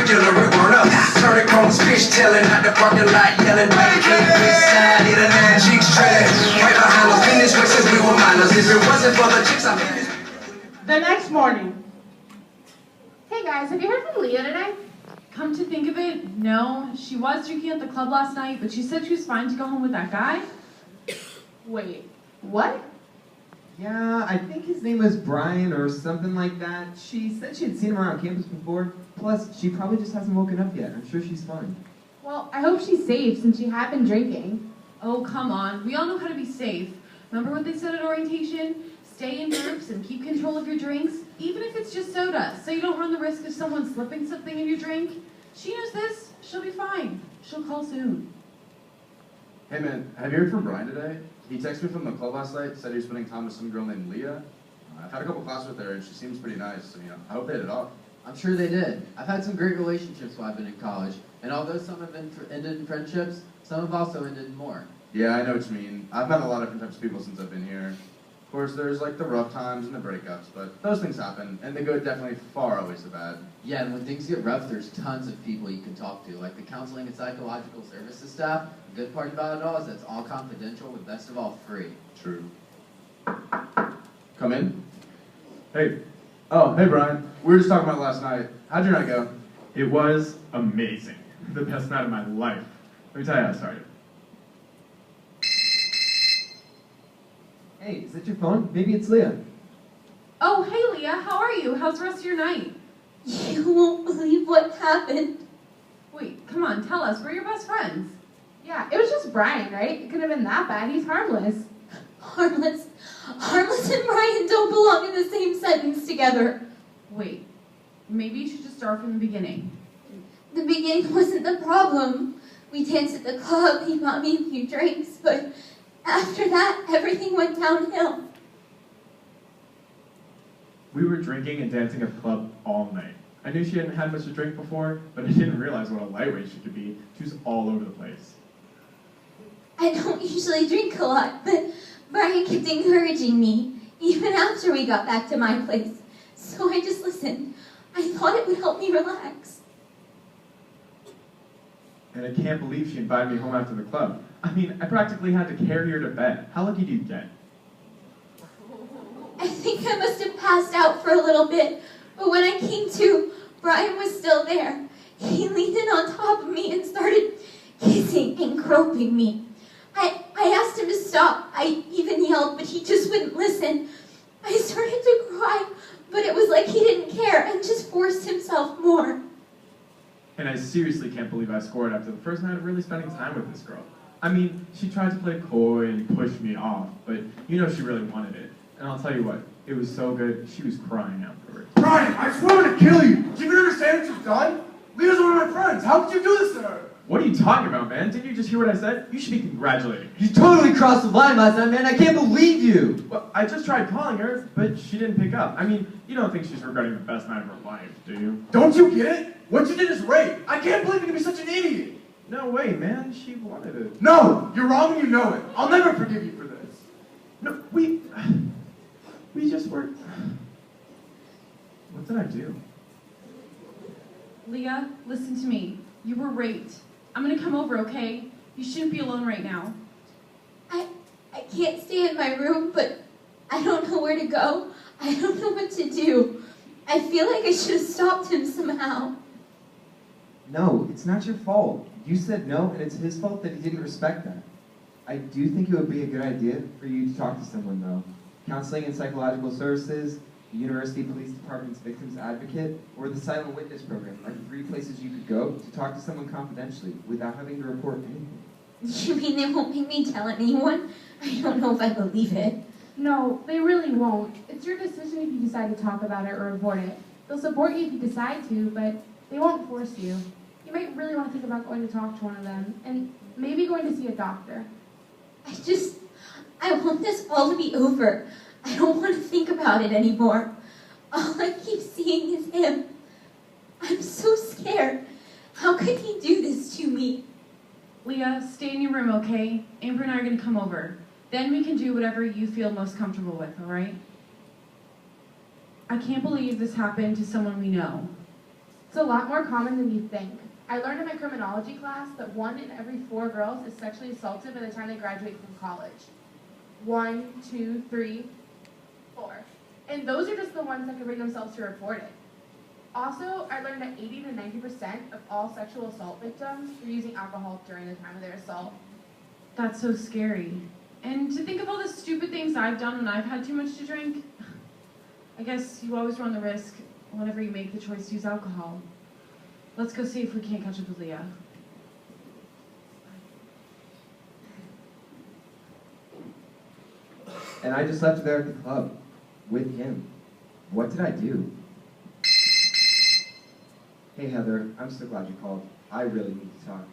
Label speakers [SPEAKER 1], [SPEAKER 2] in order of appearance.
[SPEAKER 1] regular, we run up. Turning corners, fish telling, out the parking lot yelling. Back in the east side, hit a 9 cheeks trailing. Right behind us, been this way since we were minors. If it wasn't for the chicks, I'm in this.
[SPEAKER 2] The next morning.
[SPEAKER 3] Hey guys, have you heard from Leah today?
[SPEAKER 4] Come to think of it, no. She was drinking at the club last night, but she said she was fine to go home with that guy.
[SPEAKER 3] Wait, what?
[SPEAKER 5] Yeah, I think his name was Brian or something like that. She said she had seen him around campus before. Plus, she probably just hasn't woken up yet. I'm sure she's fine.
[SPEAKER 3] Well, I hope she's safe since she had been drinking.
[SPEAKER 4] Oh, come on. We all know how to be safe. Remember what they said at orientation? Stay in groups and keep control of your drinks, even if it's just soda, so you don't run the risk of someone slipping something in your drink. She knows this. She'll be fine. She'll call soon.
[SPEAKER 6] Hey man, have you heard from Brian today? He texted me from the club last night, said he was spending time with some girl named Leah. I've had a couple classes with her and she seems pretty nice, so I hope they hit it off.
[SPEAKER 7] I'm sure they did. I've had some great relationships while I've been in college, and although some have ended in friendships, some have also ended in more.
[SPEAKER 6] Yeah, I know what you mean. I've met a lot of different types of people since I've been here. Of course, there's like the rough times and the breakups, but those things happen, and the good definitely far outweighs the bad.
[SPEAKER 7] Yeah, and when things get rough, there's tons of people you can talk to, like the counseling and psychological services staff. The good part about it all is that it's all confidential, but best of all, free.
[SPEAKER 6] True. Come in. Hey. Oh, hey Brian. We were just talking about last night. How'd your night go?
[SPEAKER 8] It was amazing. The best night of my life. Let me tell you how it started.
[SPEAKER 5] Hey, is that your phone? Maybe it's Leah.
[SPEAKER 4] Oh, hey Leah, how are you? How's the rest of your night?
[SPEAKER 9] You won't believe what happened.
[SPEAKER 4] Wait, come on, tell us. We're your best friends.
[SPEAKER 3] Yeah, it was just Brian, right? It couldn't have been that bad. He's harmless.
[SPEAKER 9] Harmless and Brian don't belong in the same sentence together.
[SPEAKER 4] Wait, maybe you should just start from the beginning.
[SPEAKER 9] The beginning wasn't the problem. We danced at the club, he bought me a few drinks, but after that, everything went downhill.
[SPEAKER 8] We were drinking and dancing at the club all night. I knew she hadn't had much to drink before, but I didn't realize what a lightweight she could be. She was all over the place.
[SPEAKER 9] I don't usually drink a lot, but Brian kept encouraging me, even after we got back to my place. So I just listened. I thought it would help me relax.
[SPEAKER 8] And I can't believe she invited me home after the club. I mean, I practically had to carry her to bed. How lucky do you get?
[SPEAKER 9] I think I must have passed out for a little bit, but when I came to, Brian was still there. He leaned in on top of me and started kissing and groping me. I asked him to stop. I even yelled, but he just wouldn't listen. I started to cry, but it was like he didn't care and just forced himself more.
[SPEAKER 8] And I seriously can't believe I scored after the first night of really spending time with this girl. I mean, she tried to play coy and push me off, but you know she really wanted it. And I'll tell you what, it was so good, she was crying afterwards.
[SPEAKER 6] Brian, I just wanted to kill you. Do you even understand what you've done? Leah's one of my friends. How could you do this to her?
[SPEAKER 8] What are you talking about, man? Didn't you just hear what I said? You should be congratulating me.
[SPEAKER 5] You totally crossed the line last night, man. I can't believe you.
[SPEAKER 8] Well, I just tried calling her, but she didn't pick up. I mean, you don't think she's regretting the best night of her life, do you?
[SPEAKER 6] Don't you get it? What you did is rape. I can't believe you can be such an idiot.
[SPEAKER 8] No way, man. She wanted it.
[SPEAKER 6] No, you're wrong and you know it. I'll never forgive you for this.
[SPEAKER 8] No, we just were... What did I do?
[SPEAKER 4] Leah, listen to me. You were raped. I'm gonna come over, okay? You shouldn't be alone right now.
[SPEAKER 9] I can't stay in my room, but I don't know where to go. I don't know what to do. I feel like I should have stopped him somehow.
[SPEAKER 5] No, it's not your fault. You said no, and it's his fault that he didn't respect that. I do think it would be a good idea for you to talk to someone, though. Counseling and Psychological Services, the University Police Department's Victims Advocate, or the Silent Witness Program are 3 places you could go to talk to someone confidentially without having to report anything.
[SPEAKER 9] You mean they won't make me tell anyone? I don't know if I believe it.
[SPEAKER 3] No, they really won't. It's your decision if you decide to talk about it or avoid it. They'll support you if you decide to, but they won't force you. You might really want to think about going to talk to one of them, and maybe going to see a doctor.
[SPEAKER 9] I want this all to be over. I don't want to think about it anymore. All I keep seeing is him. I'm so scared. How could he do this to me?
[SPEAKER 4] Leah, stay in your room, okay? Amber and I are gonna come over. Then we can do whatever you feel most comfortable with, alright? I can't believe this happened to someone we know.
[SPEAKER 3] It's a lot more common than you think. I learned in my criminology class that 1 in every 4 girls is sexually assaulted by the time they graduate from college. 1, 2, 3, 4. And those are just the ones that can bring themselves to report it. Also, I learned that 80 to 90% of all sexual assault victims were using alcohol during the time of their assault.
[SPEAKER 4] That's so scary. And to think of all the stupid things I've done when I've had too much to drink, I guess you always run the risk whenever you make the choice to use alcohol. Let's go see if we can't catch up with Leah.
[SPEAKER 5] And I just left her there at the club with him. What did I do? Hey Heather, I'm so glad you called. I really need to talk.